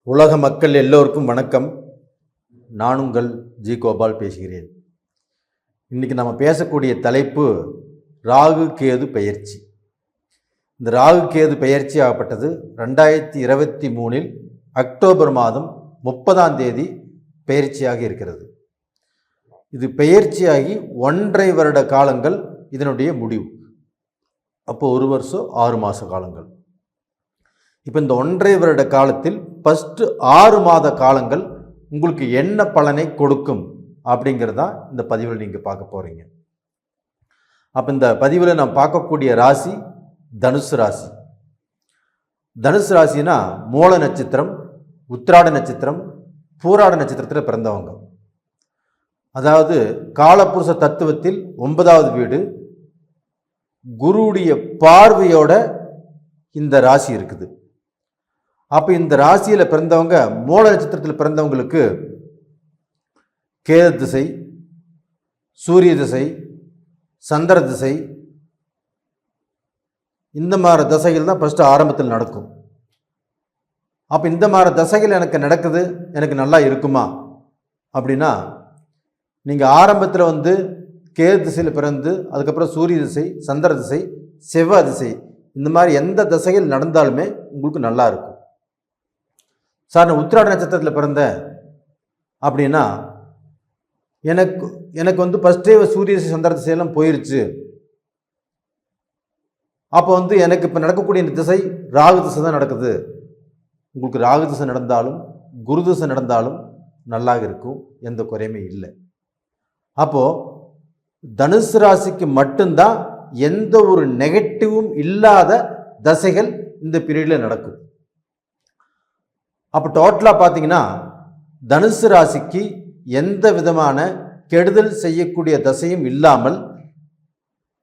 உலக மக்கள் எல்லோருக்கும் வணக்கம். நான் உங்கள் ஜி கோபால் பேசுகிறேன். இன்றைக்கி நம்ம பேசக்கூடிய தலைப்பு ராகு கேது பெயர்ச்சி. இந்த ராகு கேது பெயர்ச்சி ஆகப்பட்டது 2023 அக்டோபர் மாதம் 30 பெயர்ச்சியாக இருக்கிறது. இது பெயர்ச்சியாகி 1.5 வருட காலங்கள் இதனுடைய முடிவு. அப்போ 1 வருஷம் 6 மாத காலங்கள். இப்போ இந்த 1.5 வருட காலத்தில் ஃபஸ்ட்டு 6 மாத காலங்கள் உங்களுக்கு என்ன பலனை கொடுக்கும் அப்படிங்கிறதா இந்த பதிவில் நீங்கள் பார்க்க போகிறீங்க. அப்போ இந்த பதிவில் நான் பார்க்கக்கூடிய ராசி தனுசு ராசி. தனுசு ராசினா மூல நட்சத்திரம், உத்திராட நட்சத்திரம், பூராட நட்சத்திரத்தில் பிறந்தவங்க. அதாவது காலபுருஷ தத்துவத்தில் 9வது வீடு, குருவுடைய பார்வையோட இந்த ராசி இருக்குது. அப்போ இந்த ராசியில் பிறந்தவங்க, மூல நட்சத்திரத்தில் பிறந்தவங்களுக்கு கேது திசை, சூரிய திசை, சந்திர திசை, இந்த மாதிரி தசைகள் தான் ஃபஸ்ட்டு ஆரம்பத்தில் நடக்கும். அப்போ இந்த மாதிரி தசைகள் எனக்கு நடக்குது, எனக்கு நல்லா இருக்குமா அப்படின்னா, நீங்கள் ஆரம்பத்தில் கேது திசையில் பிறந்து அதுக்கப்புறம் சூரிய திசை, சந்திர திசை, செவ்வாய் திசை, இந்த மாதிரி எந்த திசைகள் நடந்தாலுமே உங்களுக்கு நல்லா இருக்கும். சார் நான் உத்திராட நட்சத்திரத்தில் பிறந்தேன் அப்படின்னா எனக்கு ஃபஸ்ட்டே சூரிய திசை சந்திர திசையெல்லாம் போயிருச்சு. அப்போ எனக்கு இப்போ நடக்கக்கூடிய இந்த திசை ராகு திசை தான் நடக்குது. உங்களுக்கு ராகு திசை நடந்தாலும் குரு திசை நடந்தாலும் நல்லா இருக்கும், எந்த குறையுமே இல்லை. அப்போது தனுசு ராசிக்கு மட்டும்தான் எந்த ஒரு நெகட்டிவும் இல்லாத தசைகள் இந்த பீரியடில் நடக்கும். அப்போ டோட்டலாக பார்த்தீங்கன்னா தனுசு ராசிக்கு எந்த விதமான கெடுதல் செய்யக்கூடிய தசையும் இல்லாமல்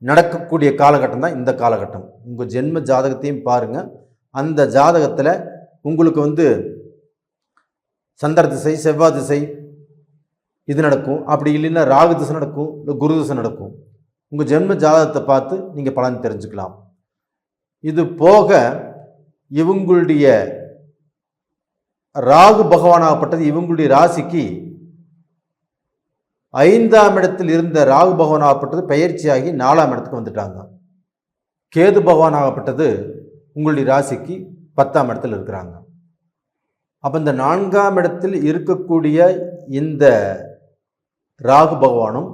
நடக்கக்கூடிய காலகட்டம் தான் இந்த காலகட்டம். உங்கள் ஜென்ம ஜாதகத்தையும் பாருங்கள். அந்த ஜாதகத்தில் உங்களுக்கு சந்திர திசை, செவ்வாய் திசை இது நடக்கும். அப்படி இல்லைன்னா ராகு திசை நடக்கும், இல்லை குரு திசை நடக்கும். உங்கள் ஜென்ம ஜாதகத்தை பார்த்து நீங்கள் பலன் தெரிஞ்சுக்கலாம். இது போக இவங்களுடைய ராகு பகவானாகப்பட்டது இவங்களுடைய ராசிக்கு 5ஆம் இடத்தில் இருந்த ராகு பகவானாகப்பட்டது பெயர்ச்சியாகி 4ஆம் இடத்துக்கு வந்துட்டாங்க. கேது பகவானாகப்பட்டது உங்களுடைய ராசிக்கு 10ஆம் இடத்தில் இருக்கிறாங்க. அப்போ இந்த 4ஆம் இடத்தில் இருக்கக்கூடிய இந்த ராகு பகவானும்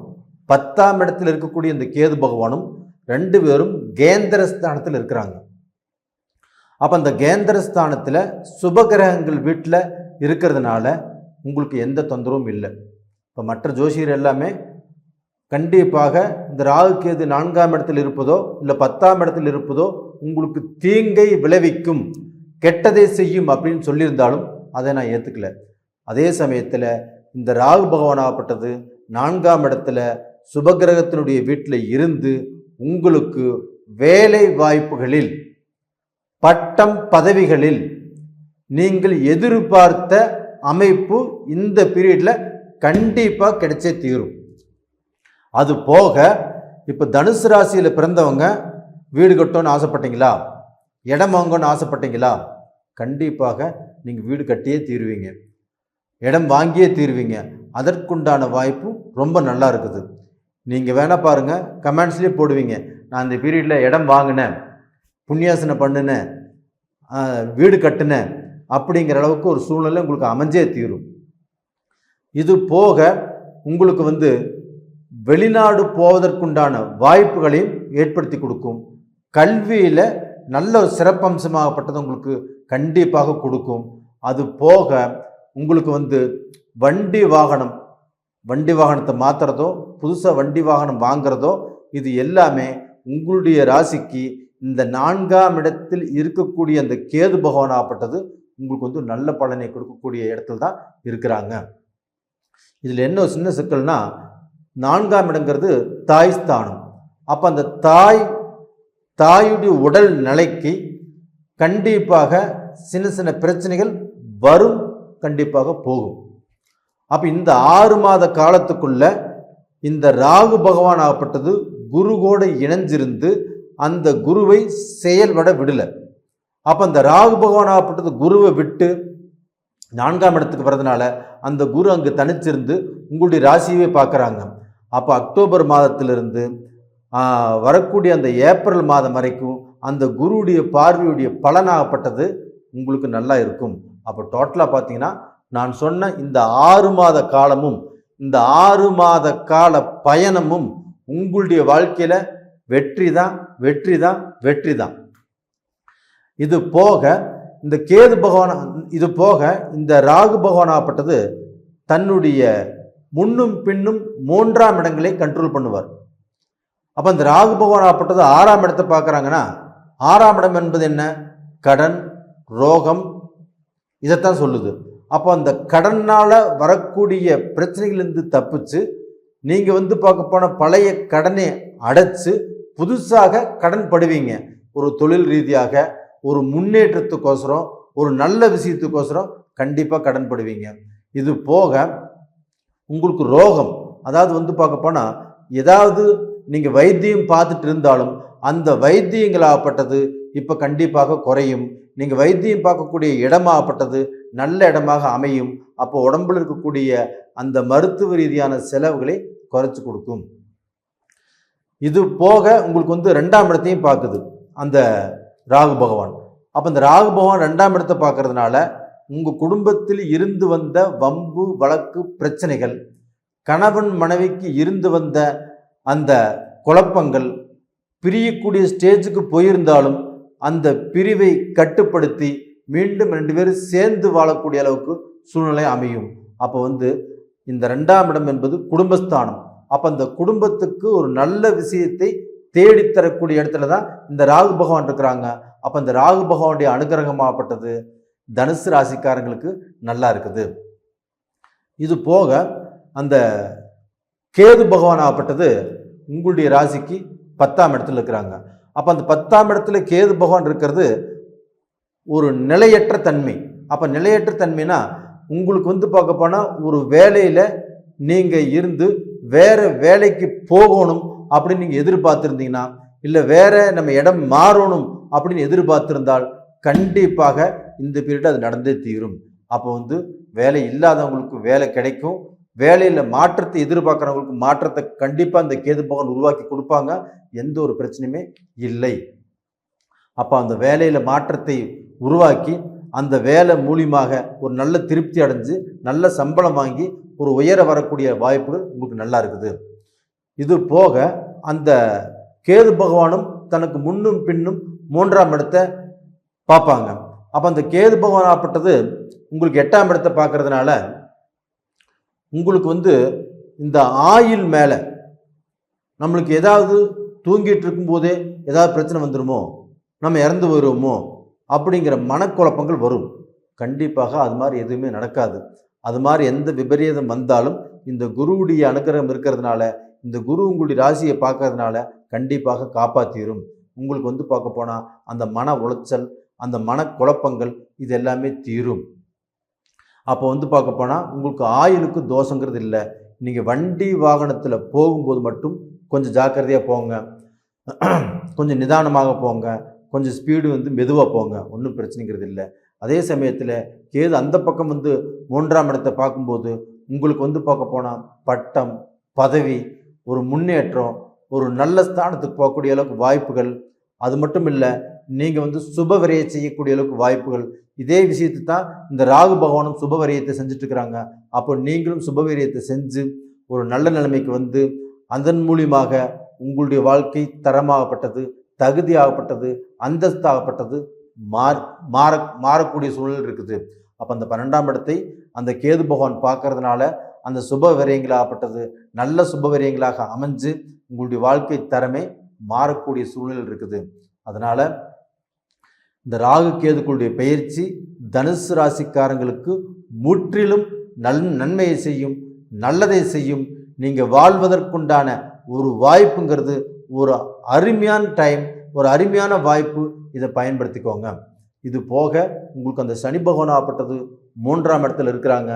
10ஆம் இடத்தில் இருக்கக்கூடிய இந்த கேது பகவானும் 2 பேரும் கேந்திரஸ்தானத்தில் இருக்கிறாங்க. அப்போ அந்த கேந்திரஸ்தானத்தில் சுபகிரகங்கள் வீட்டில் இருக்கிறதுனால உங்களுக்கு எந்த தொந்தரவும் இல்லை. இப்போ மற்ற ஜோசியர் எல்லாமே கண்டிப்பாக இந்த ராகு கேது 4ஆம் இடத்தில் இருப்பதோ இல்லை 10ஆம் இடத்தில் இருப்பதோ உங்களுக்கு தீங்கை விளைவிக்கும், கெட்டதை செய்யும் அப்படின்னு சொல்லியிருந்தாலும் அதை நான் ஏற்றுக்கல. அதே சமயத்தில் இந்த ராகு பகவானாகப்பட்டது 4ஆம் இடத்துல சுபகிரகத்தினுடைய வீட்டில் இருந்து உங்களுக்கு வேலை வாய்ப்புகளில், பட்டம் பதவிகளில் நீங்கள் எதிர்பார்த்த அமைப்பு இந்த பீரியடில் கண்டிப்பாக கிடைச்சே தீரும். அது போக இப்போ தனுசு ராசியில் பிறந்தவங்க வீடு கட்டணும்னு ஆசைப்பட்டீங்களா, இடம் வாங்கணும்னு ஆசைப்பட்டீங்களா, கண்டிப்பாக நீங்கள் வீடு கட்டியே தீருவீங்க, இடம் வாங்கியே தீருவீங்க. அதற்குண்டான வாய்ப்பு ரொம்ப நல்லா இருக்குது. நீங்கள் வேணால் பாருங்கள், கமெண்ட்ஸ்லேயே போடுவீங்க, நான் இந்த பீரியடில் இடம் வாங்கினேன், புண்ணியாசனை பண்ணினேன், வீடு கட்டினேன் அப்படிங்கிற அளவுக்கு ஒரு சூழ்நிலை உங்களுக்கு அமைஞ்சே தீரும். இது போக உங்களுக்கு வெளிநாடு போவதற்குண்டான வாய்ப்புகளையும் ஏற்படுத்தி கொடுக்கும். கல்வியில் நல்ல ஒரு சிறப்பம்சமாகப்பட்டது உங்களுக்கு கண்டிப்பாக கொடுக்கும். அது போக உங்களுக்கு வண்டி வாகனத்தை மாற்றுறதோ, புதுசாக வண்டி வாகனம் வாங்குறதோ, இது எல்லாமே உங்களுடைய ராசிக்கு இந்த 4ஆம் இடத்தில் இருக்கக்கூடிய அந்த கேது பகவானாகப்பட்டது உங்களுக்கு நல்ல பலனை கொடுக்கக்கூடிய இடத்துல தான் இருக்கிறாங்க. இதில் என்ன சின்ன சிக்கல்னா, 4ஆம் இடங்கிறது தாய் ஸ்தானம். அப்போ அந்த தாயுடைய உடல் நிலைக்கு கண்டிப்பாக சின்ன சின்ன பிரச்சனைகள் வரும், கண்டிப்பாக போகும். அப்போ இந்த 6 மாத காலத்துக்குள்ள இந்த ராகு பகவானாகப்பட்டது குரு கூட இணைஞ்சிருந்து அந்த குருவை செயல்பட விடலை. அப்போ அந்த ராகு பகவானாகப்பட்டது குருவை விட்டு 4ஆம் இடத்துக்கு வர்றதுனால அந்த குரு அங்கு தனிச்சிருந்து உங்களுடைய ராசியவே பார்க்குறாங்க. அப்போ அக்டோபர் மாதத்திலிருந்து வரக்கூடிய அந்த ஏப்ரல் மாதம் வரைக்கும் அந்த குருவுடைய பார்வையுடைய பலனாகப்பட்டது உங்களுக்கு நல்லா இருக்கும். அப்போ டோட்டலாக பார்த்தீங்கன்னா நான் சொன்ன இந்த 6 மாத காலமும், இந்த 6 மாத கால பயணமும் உங்களுடைய வாழ்க்கையில் வெற்றி தான், வெற்றி தான், வெற்றி தான். இது போக இந்த கேது பகவான், இது போக இந்த ராகு பகவானாகப்பட்டது தன்னுடைய முன்னும் பின்னும் 3ஆம் இடங்களை கண்ட்ரோல் பண்ணுவார். அப்போ இந்த ராகு பகவானாகப்பட்டது 6ஆம் இடத்தை பார்க்குறாங்கன்னா, 6ஆம் இடம் என்பது என்ன? கடன், ரோகம், இதைத்தான் சொல்லுது. அப்போ அந்த கடனால் வரக்கூடிய பிரச்சனைகளிலிருந்து தப்பிச்சு நீங்கள் பார்க்க போன பழைய கடனை அடைச்சு புதுசாக கடன் படுவீங்க. ஒரு தொழில் ரீதியாக, ஒரு முன்னேற்றத்துக்கோசரம், ஒரு நல்ல விஷயத்துக்கோசரம் கண்டிப்பாக கடன் படுவீங்க. இது போக உங்களுக்கு ரோகம், அதாவது பார்க்க போனால் ஏதாவது நீங்கள் வைத்தியம் பார்த்துட்டு இருந்தாலும் அந்த வைத்தியங்களாகப்பட்டது இப்போ கண்டிப்பாக குறையும். நீங்கள் வைத்தியம் பார்க்கக்கூடிய இடமாகப்பட்டது நல்ல இடமாக அமையும். அப்போ உடம்புல இருக்கக்கூடிய அந்த மருத்துவ ரீதியான செலவுகளை குறைச்சி கொடுக்கும். இது போக உங்களுக்கு 2ஆம் இடத்தையும் பார்க்குது அந்த ராகு பகவான். அப்போ இந்த ராகு பகவான் 2ஆம் இடத்தை பார்க்கறதுனால உங்கள் குடும்பத்தில் இருந்து வந்த வம்பு வழக்கு பிரச்சனைகள், கணவன் மனைவிக்கு இருந்து வந்த அந்த குழப்பங்கள், பிரியக்கூடிய ஸ்டேஜுக்கு போயிருந்தாலும் அந்த பிரிவை கட்டுப்படுத்தி மீண்டும் 2 பேரும் சேர்ந்து வாழக்கூடிய அளவுக்கு சூழ்நிலை அமையும். அப்போ இந்த 2ஆம் இடம் என்பது குடும்பஸ்தானம். அப்போ அந்த குடும்பத்துக்கு ஒரு நல்ல விஷயத்தை தேடித்தரக்கூடிய இடத்துல தான் இந்த ராகு பகவான் இருக்கிறாங்க. அப்போ இந்த ராகு பகவானுடைய அனுகிரகமாகப்பட்டது தனுசு ராசிக்காரங்களுக்கு நல்லா இருக்குது. இது போக அந்த கேது பகவான் ஆகப்பட்டது உங்களுடைய ராசிக்கு 10ஆம் இடத்துல இருக்கிறாங்க. அப்போ அந்த 10ஆம் இடத்துல கேது பகவான் இருக்கிறது ஒரு நிலையற்ற தன்மை. அப்போ நிலையற்ற தன்மைனா உங்களுக்கு பார்க்க போனால் ஒரு வேலையில் நீங்கள் இருந்து வேற வேலைக்கு போகணும் அப்படின்னு நீங்கள் எதிர்பார்த்துருந்தீங்கன்னா, இல்லை வேற நம்ம இடம் மாறணும் அப்படின்னு எதிர்பார்த்திருந்தால் கண்டிப்பாக இந்த பீரியட் அது நடந்தே தீரும். அப்போ வேலை இல்லாதவங்களுக்கு வேலை கிடைக்கும். வேலையில் மாற்றத்தை எதிர்பார்க்குறவங்களுக்கு மாற்றத்தை கண்டிப்பாக இந்த கேது பகவான் உருவாக்கி கொடுப்பாங்க. எந்த ஒரு பிரச்சனையுமே இல்லை. அப்போ அந்த வேலையில் மாற்றத்தை உருவாக்கி அந்த வேலை மூலியமாக ஒரு நல்ல திருப்தி அடைஞ்சு நல்ல சம்பளம் வாங்கி ஒரு உயர வரக்கூடிய வாய்ப்புகள் உங்களுக்கு நல்லா இருக்குது. இது போக அந்த கேது பகவானும் தனக்கு முன்னும் பின்னும் 3ஆம் இடத்தை பார்ப்பாங்க. அப்போ அந்த கேது பகவான் ஆப்பட்டது உங்களுக்கு 8ஆம் இடத்தை பார்க்கறதுனால உங்களுக்கு இந்த ஆயுள் மேலே நம்மளுக்கு ஏதாவது தூங்கிட்டு இருக்கும்போதே ஏதாவது பிரச்சனை வந்துடுமோ, நம்ம இறந்து போயிடுவோமோ அப்படிங்கிற மனக்குழப்பங்கள் வரும். கண்டிப்பாக அது மாதிரி எதுவுமே நடக்காது. அது மாதிரி எந்த விபரீதம் வந்தாலும் இந்த குருவுடைய அனுகிரகம் இருக்கிறதுனால, இந்த குரு உங்களுடைய ராசியை பார்க்கறதுனால கண்டிப்பாக காப்பாற்றிடும். உங்களுக்கு பார்க்க போனால் அந்த மன உளைச்சல், அந்த மனக்குழப்பங்கள் இது எல்லாமே தீரும். அப்போ பார்க்க போனால் உங்களுக்கு ஆயுளுக்கு தோஷங்கிறது இல்லை. நீங்கள் வண்டி வாகனத்தில் போகும்போது மட்டும் கொஞ்சம் ஜாக்கிரதையாக போங்க, கொஞ்சம் நிதானமாக போங்க, கொஞ்சம் ஸ்பீடு மெதுவாக போங்க, ஒன்றும் பிரச்சனைங்கிறது இல்லை. அதே சமயத்தில் கேது அந்த பக்கம் 3ஆம் இடத்தை பார்க்கும்போது உங்களுக்கு பார்க்க போனால் பட்டம், பதவி, ஒரு முன்னேற்றம், ஒரு நல்ல ஸ்தானத்துக்கு போகக்கூடிய அளவுக்கு வாய்ப்புகள், அது மட்டும் இல்லை நீங்கள் சுப விரையை செய்யக்கூடிய அளவுக்கு வாய்ப்புகள். இதே விஷயத்தை தான் இந்த ராகு பகவானும் சுப விரயத்தை செஞ்சுட்டு இருக்கிறாங்க. அப்போ நீங்களும் சுப விரயத்தை செஞ்சு ஒரு நல்ல நிலைமைக்கு அதன் மூலியமாக உங்களுடைய வாழ்க்கை தரமாகப்பட்டது, தகுதியாகப்பட்டது, அந்தஸ்தாகப்பட்டது மாறக்கூடிய சூழல் இருக்குது. அப்போ அந்த 12ஆம் இடத்தை அந்த கேது பகவான் பார்க்கறதுனால அந்த சுப விரயங்களாகப்பட்டது நல்ல சுப விரயங்களாக அமைஞ்சு உங்களுடைய வாழ்க்கை தரமே மாறக்கூடிய சூழல் இருக்குது. அதனால இந்த ராகு கேதுக்களுடைய பெயர்ச்சி தனுசு ராசிக்காரங்களுக்கு முற்றிலும் நன்மையை செய்யும், நல்லதை செய்யும். நீங்கள் வாழ்வதற்குண்டான ஒரு வாய்ப்புங்கிறது ஒரு அருமையான டைம், ஒரு அருமையான வாய்ப்பு. இதை பயன்படுத்திக்கோங்க. இது போக உங்களுக்கு அந்த சனி பகவான் ஆகப்பட்டது 3ஆம் இடத்துல இருக்கிறாங்க.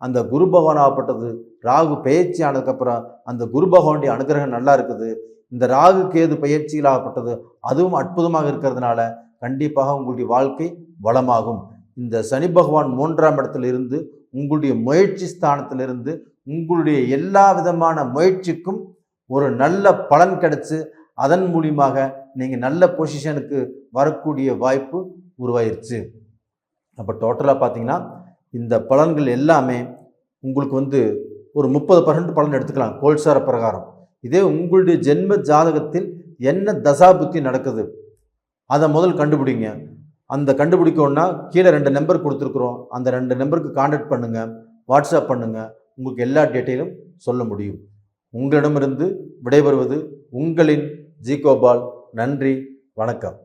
அந்த குரு பகவான் ஆகப்பட்டது ராகு பயிற்சி ஆனதுக்கப்புறம் அந்த குரு பகவானுடைய அனுகிரகம் நல்லா இருக்குது. இந்த ராகு கேது பயிற்சிகளாகப்பட்டது அதுவும் அற்புதமாக இருக்கிறதுனால கண்டிப்பாக உங்களுடைய வாழ்க்கை வளமாகும். இந்த சனி பகவான் 3ஆம் இடத்துல இருந்து உங்களுடைய முயற்சி ஸ்தானத்திலிருந்து உங்களுடைய எல்லா விதமான முயற்சிக்கும் ஒரு நல்ல பலன் கிடைச்சு அதன் மூலியமாக நீங்கள் நல்ல பொசிஷனுக்கு வரக்கூடிய வாய்ப்பு உருவாயிருச்சு. அப்போ டோட்டலாக பார்த்தீங்கன்னா இந்த பலன்கள் எல்லாமே உங்களுக்கு ஒரு 30% பலன் எடுத்துக்கலாம் கோல்சார பிரகாரம். இதே உங்களுடைய ஜென்ம ஜாதகத்தில் என்ன தசாபுத்தி நடக்குது அதை முதல் கண்டுபிடிங்க. அந்த கண்டுபிடிக்கணும்னா கீழே 2 நம்பர் கொடுத்துருக்குறோம். அந்த 2 நம்பருக்கு கான்டாக்ட் பண்ணுங்கள், வாட்ஸ்அப் பண்ணுங்கள். உங்களுக்கு எல்லா டீட்டெயிலும் சொல்ல முடியும். உங்களிடமிருந்து விடைபெறுவது உங்களின் ஜி கோபால். நன்றி, வணக்கம்.